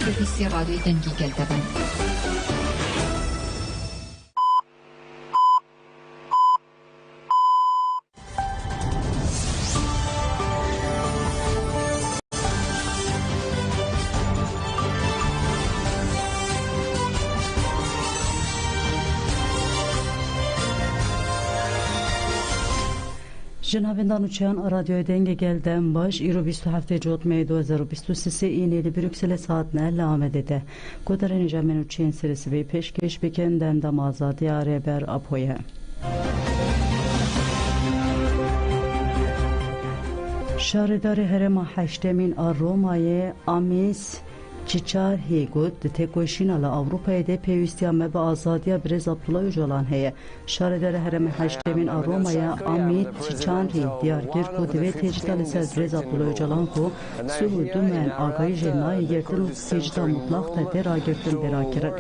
servisi radyoyu dengi geldi. جنابندان uçağın radyoya denge gelden baş 27 Cot May 2023 iğneli Brüksel saatine lamet ede. Kodaran Jamen uçağın serisi ve peşkeş bekenden damaza diyare ber apoya. Şaridar herema haştemin Roma'ya amis Çiçar heygut tekoşin ala Avrupa'ya de peyvistiyame ve azadiya Brez Abdullah Öcalan heye. Şaridere hereme haştemin Roma'ya amit Çiçar hey diyargir ku dive tecdal eser Brez Abdullah Öcalan ku suhu dümen agayı jenayı yertin tecda mutlak da der agirtin berakirin.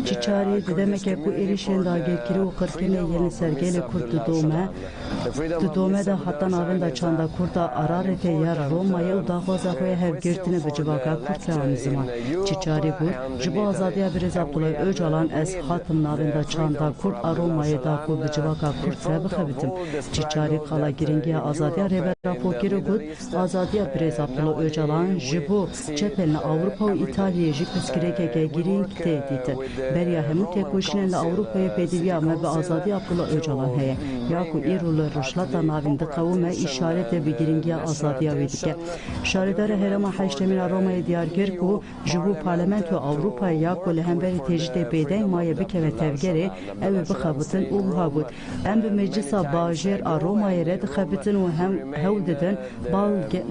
Çiçari dedemeke ku erişen da agirkiri o kırkine yeni sergeyle kurdu doğme da hatta navenda çanda kurda ararete yar Roma'ya udağvaza koya hevgirtine bıcıvaga kurtla anizman. Çiçari kur, jibo azadiya Brez Abdullah Öcalan ez hatım navenda çanda kur Roma'ya da ku bıcıvaga kurtla bıkhabitim. Çiçari kala giringiye azadiya revera pokiri kur, azadiya Brez Abdullah Öcalan jibo çepeline Avrupa ve İtalya'ya jipeskireke giring tehditi. Beriya hemu tekoşinenle Avrupa'ya pediviya me ve azadiya Abdullah Öcalan heye. Ya ku irulu rışlata navinde kavme işarete bir giringiye azadiya vedike. Şaridare herema haştemina Roma'ya diyargir ku jibu parlamento Avrupa'ya ya ku lehemberi tecide beyden maya bikeve tevgeri evi bıkhabitin u buhabut. Em bi meclisa bajir a Roma'ya red khabitin u hem hevdedin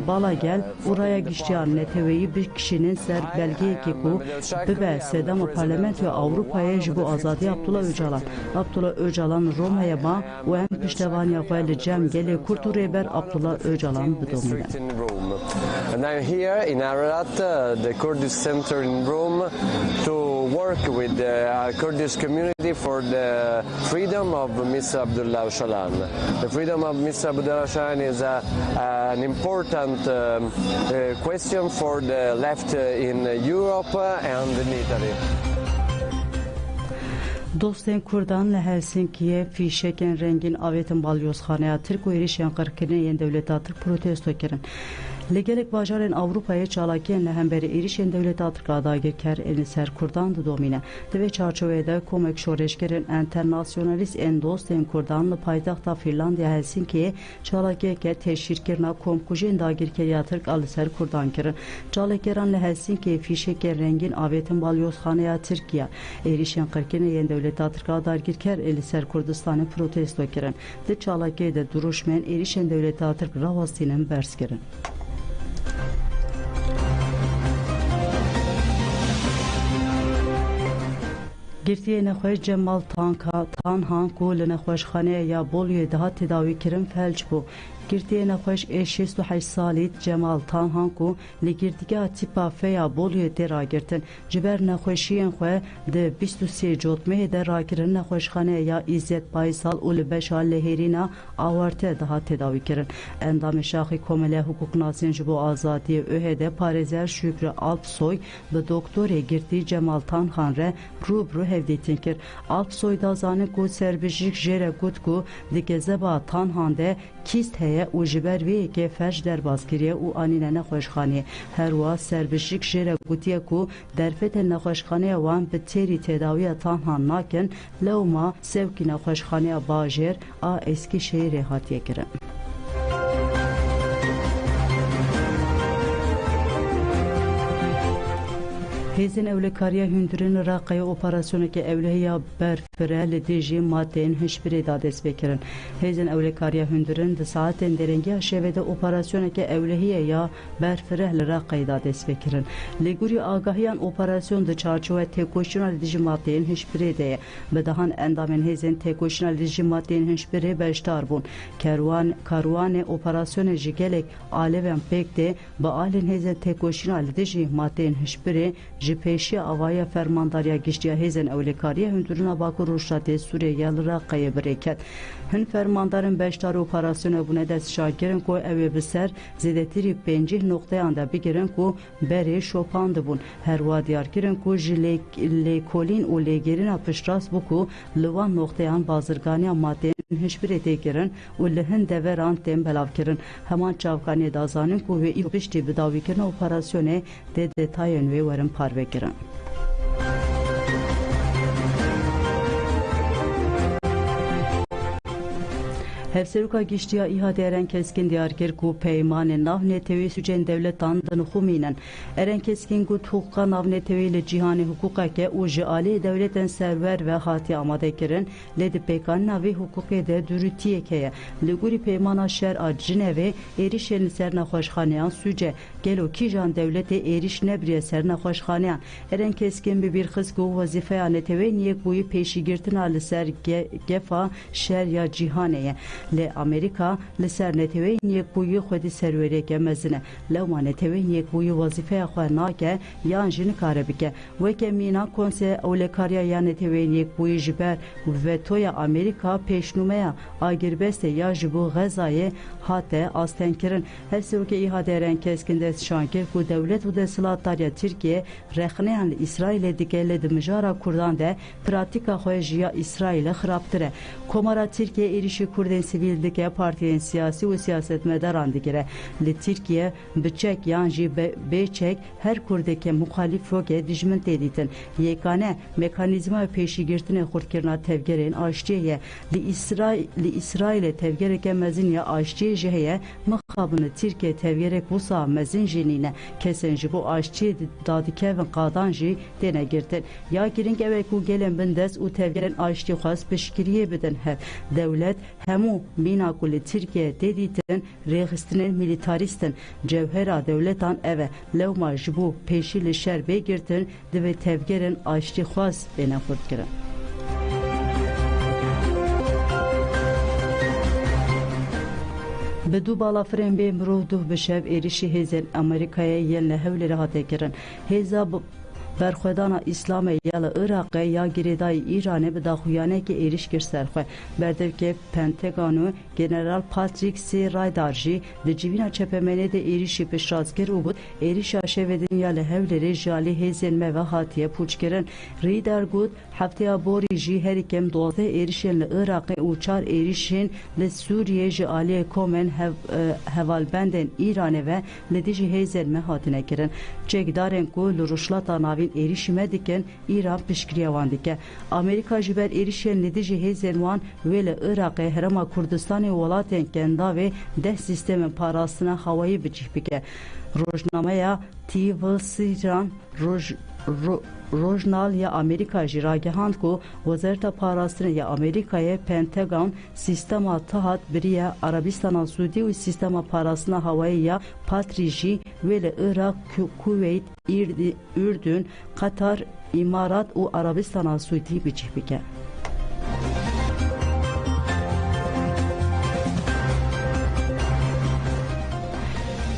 bala gel uraya giştiyan neteveyi bir kişinin ser belgeyi ki ku bibe sedama parlamento Avrupa'ya jibu azadiya Abdullah Öcalan. Abdullah Öcalan Roma'ya ba u hem piştevanya koyali cem geli kurtu reber Abdullah Öcalan bıdomine. And I'm here in Ararat, the Kurdish center in Rome, to work with the Kurdish community for the freedom of Mr. Abdullah Öcalan. The freedom of Mr. Abdullah Öcalan is an important question for the left in Europe and in Italy. Dostên Kurdan li Helsinki'ye fîşekên rengîn avêtin balyozxaneya Tirk û êrişên qirkirinê yên dewleta Tirk protesto kirin. Li gelek bajarên Avrupayê çalakiyên li hemberî êrişên dewleta Tirk dagirker ên ser Kurdan didomîne. Di vê çarçoveyê de komek şoreşgerên internasyonalîst ên dostên Kurdan li paytexta Fîrlandiya Helsinki'ye çalakiyeke teşhîrkirina komkujên dagirkeriya Tirk a li ser Kurdan kirin. Çalakgeran li Helsinki'ye fîşekên rengîn avêtin balyozxaneya Tirkiye êrişên qirkirinê yên dewleta Tirk dagirker ên li ser Kurdistanê protesto kirin. Di çalakiyê de duruşmên êrişên dewleta Tirk rawastînin bers kirin. Girtiye nexweş Cemal Tanhan ku li nexweşxaneya ya Bolyoyê dihat tedawî kirin felç bû. Girtiye nexweş ê 68 salî Cemal Tanhan ku li girtîgeha tîpa feya Bolyoyê tê ragirtin. Ji ber nexweşiyên xwe di 23 Cotmeyê de rakirin nexweşxaneya ya İzzet Baysal û li beşa lehêrîna Awarte dihat tedawî kirin. Endamê şaxî Komeleya Hukuknasîn ji bo azadiyê ÖHD parêzer Şükrü Alpsoy bi doktorê girtî Cemal Tanhan re rûbirû hevdîtin kir. Alpsoy da zanin ku serbijîk jê re got ku di gezeba Tanhan de kîst heye û ji ber vê yekê ferj derbas kiriye û anîne nexweşxaneyê. Her wa serbijîk jê re gotiye ku derfetên nexweşxaneya wan bi têrî tedawiya Tanhan nakin lewma sevkî nexweşxaneya bajêr a Eskişehirê hatiye kirin. Hêzên Ewlekariya Hundirên Iraqê operasyoneke ewlehiya berfire li dijî maddeyên hişbirê da dest pê kirin. Hêzên Ewlekariya Hundirên di saetên derengiya şevê de operasyoneke ewlehiya ya berfire li Iraqê da dest pê kirin. Lêgurî agahiyan operasyon di çarçoya têkoşîna li dijî maddeyên hişbirê de ye. Bi dihan endamên hêzên têkoşîna li dijî maddeyên hişbirê beşdar bûn. Karwanê operasyonê ji gelek alevên pêk de bi alên hêzên têkoşîna li dijî maddeyên hişbirê جپیشی آوای فرمانداریا گشتیا هیزن اولیکاریه هندورنا باکو روشاتی سوریه را قیبریکت هن فرماندارن بشتار اپراسیون بونه دست شاگرن کو اوی بسر زیدتری 5 نقطه آنده بگیرن کو بری شوپاند بون هر وادیار کرن کو لیکولین و لیگرین پشتراس بکو لوان نقطه آن بازرگانی ماده هشبری تکرن و لهن دوران تیم بلاو کرن همان چاوکانی دازانن کو وی پشتی بداوی کرن اپراسیون ده detayın ve varın parve girin. Hevseruka giştiya ihade eren keskin diyargir ku peymanı navne tevi sücen devlet andın huminen. Eren keskin ku tuhka navne tevi ile cihani hukuka ke uji ali devleten server ve hati amade kirin. Ledi pekan navi hukuke de dürütiye keye. Liguri peymana şer a Cineve erişen serna hoşhaneyan süce. Gelo kijan devlete eriş nebriye serna hoşhaneyan. Eren keskin bir hız ku vazifeyane tevi niyek buyu peşi girtin ali ser gefa şer ya cihaneye. ل امریکا لسر نتوی یک بوی خودی سروری که مزنه لو ما نتوی یک بوی وظیفه خود ناکه یا انجین کاره بکه و که مینا کنسه اولکاریا یا نتوی یک بوی جبر و توی امریکا پیشنومه آگربست یا جبو غزای هاته آستن کرن هستی که ایهاده رن کسکن دست شانکر که دولت و دستلاتاریا ترکیه رخنه هن اسرائیل دیگه لدمجارا کردان ده پراتیکا خوی جیا اسرائیل خرابتره کمارا ترکیه ایریشی کردن sivildike partiyen siyasi ve siyasetmedaran digire. Li Türkiye bıçak yanji beçek her kurdeke muhalif yoke dijmin teditin. Yekane mekanizma peşi girtine kurtkirna tevgerin aşçıya li İsrail'e tevgereke mezin ya aşçıya jeheye mıkabını Türkiye tevgerek busa mezin jenine kesenji bu aşçı dadike ve qadanji dene girtin. Ya girin evek u gelen bindes u tevgerin aşçı khas peşkiriye bidin hev. Devlet hemu bina kuli Türkiye deditin rehistinin militaristin cevhera devletan eve levma jibu peşili şer begirtin ve tevgerin aşçı khas bene kurtkirin. بدو بالا فرن به مرو دو بشب ایریشی هیزن امریکای یل نهولی راحته کرن هیزا برخودانا اسلام یال عراق یا گریدای ایران به داخویانه که ایریش کر سرخه بردر که پنتگانو جنرال پاتریک سی رایدارجی دجیوینا چپمنه ده ایریشی پشرازگر او بود ایریش آشودن یال هولی جالی هیزن و هاتیه پوچکرن ریدار گود هفته بوری جی هر کم دوازده ایریشن عراق و چار ایریشن لسوریه جالی کومن هوالبندن ایرانه و لدیجی هیزن مهاتنه کرن چکدارن کو لروشلاتا ناوین erişime diken İran pişkiriyavan dike. Amerika jiber erişen nedici hezenvan ve Irak'a herama Kurdistan'ı olaten kenda ve deh sistemin parasına havayı biçik bike. Rojnamaya Tivasiran Rojnal ya Amerika jiragehand ku Wazareta parasını ya Amerika'ya Pentagon sistema tahat biriye Arabistan'a Suudi ve sistema parasına havayı ya Patriji ve Irak, Kuveyt, Ürdün, Katar, İmarat ve Arabistan'a Suudi biçik bike.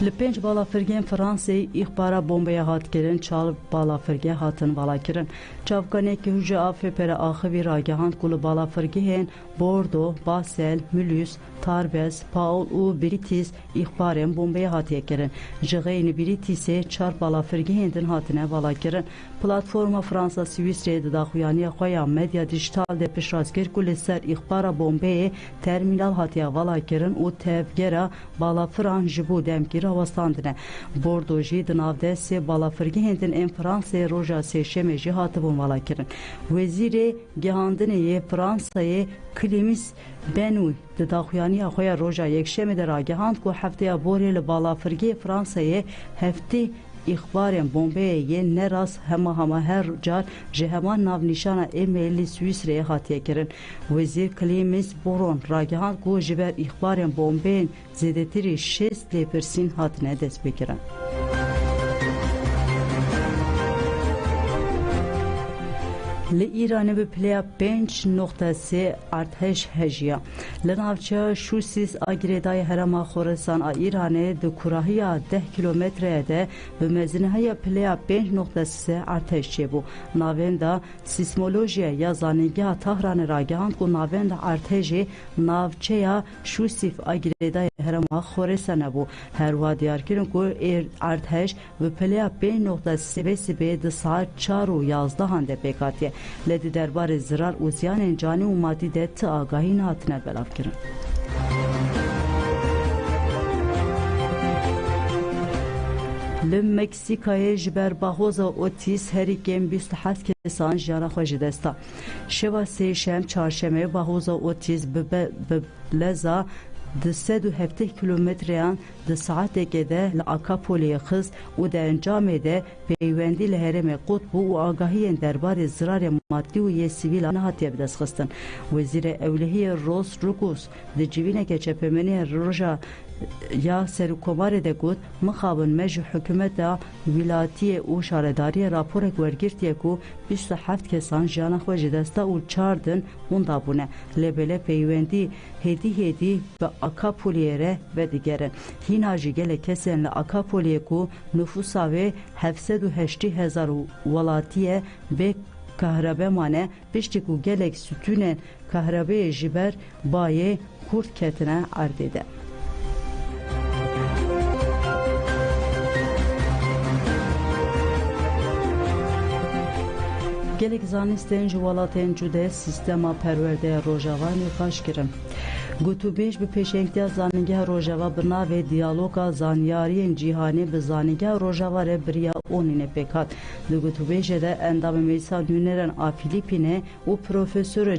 لپنج بالا فرگین فرانسه اخبار بمبیا هات کردن چال بالا فرگی هاتن بالا کردن چافکانه که هجه آفه پر آخوی راگهاند کل بالا فرگیهن بوردو، باسل، مولوس، تاربز، پاول و بریتیس اخبارن بمبیا هاتیه کردن جغین بریتیسه چار بالا فرگیهندن هاتنه بالا کردن پلاتفورما فرانسا سویسره داخویانی خویا مدیا دیجیتال ده پشرازگر کل سر اخبار بمبیا ترمینال هاتیه بالا کردن و تفگره بالا فران جبو دمگیر وستاندنه بوردوجی دناوده سی بالافرگی هندن ان فرانسه روژا سی شمجی هاتبون والا کرن وزیر گهاندنه فرانسه کلیمیس بنوی داخویانی اخویا روژا یک شمه در آگهاند که هفته بوری بالافرگی فرانسه هفته اخبارن بمبئی نراس همه هر جار جهمان ناو نشانه ایمیلی سویسره هاتیه کرن وزیر کلیمیس بورون راگهان کو جبر اخبارن بمبئی زیدتری 6% هاتنه دست بگیرن. لإيران بپلیا 5.3 ارتش هجیا لناوچه شوسیس آگریدای هرما خورسان ایران دو کراهی 10 کیلومتر ده به مزنه پلیا 5.3 ارتش چبو ناویندا سیسمولوژی یا زانیگه تهران راگاند و ناویندا ارتشی ناوچه شوسیف آگریدای هرما خورسان بو هر وا دیار کرن کو ارتش بپلیا 5.3 به ساعت 4 و 11 هنده پیکاتیه لدی دربار زرار و زیان جانی و مادی ده آگاهی نهاتنه بلاف کرن. لمکسیکای جبر باهوزا اوتیس هری کم 27 کسان جانا خوش دستا شوا سه شم چهارشنبه باهوزا اوتیس بلزا د 170 کیلومتریان د ساعت گده لعکاپولی خز و در انجام ده پیوندی لهرم قطب و آگاهی دربار زرار مادی و یه سیویل نهاتی بدست خستن وزیر اولهی روس روگوس د جوینه که چپمنی روژا یا سرکومار ده گود مخابن مجو حکومت ولایتی او شارداری راپور گورگیرتیه کو 27 کسان جانا خوش دستا و 4 دن اوندا بونه لبله پیوندی هدی به اکاپولیره و دیگره هین هاجی گله کسین لأکاپولیه کو نفوسا و 780,000 ولایتیه به کهربه مانه پشتی کو گلک ستون کهربه جبر بایه کورد کتنه اردیده gelek zanistên ji welatên cude sistema perwerdeya Rojava nîqaş kirin. Gotûbêj bi pêşengiya zanîngeha Rojava bi navê diyaloga zanyariyên cîhanî bi zanîngeha Rojava re biriya onîne pêkhat. Li gotûbêjê de endamê meclisa nûnerên a Filîpînê û profesora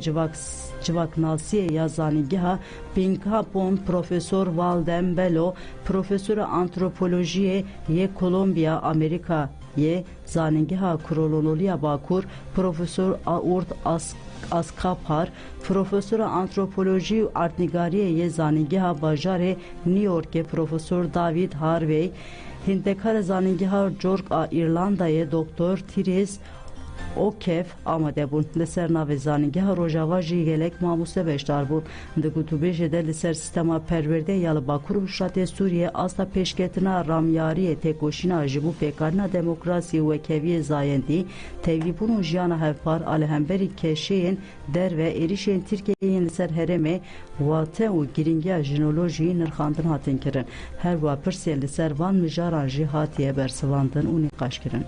civaknasiyê ya zanîngeha Pinkapon Profesor Valdem Bello, profesora antropolojiyê yê Kolombiya Amerika ye zanîngeha Kronololiya Bakur Profesör Aurt Askapar Profesora antropoloji û artnîgariyê ye zanîngeha bajarê New Yorkê Profesör David Harvey hindekar zanîngeha York a İrlandayê Doktor Therese O'Keefe amade bûn li ser navê zanîngeha Rojava jî gelek mamûste beşdar bûn di gotûbêjê de li ser sistema perwerdeyê ya li Bakur û Şatê Sûriyê asta pêşketina ramyariyê têkoşîna ji bo pêkarina demokrasî û wekeviyê zayendî tevlîbûn û jiyana hevpar a li hemberî keşeyên derve êrişên Tirkiyeyên li ser herêmê wate û giringiya jinolojiyê nirxandin hatin kirin her wa pirsên li ser van mijaran jî hatiye bersivandin û nîqaş kirin.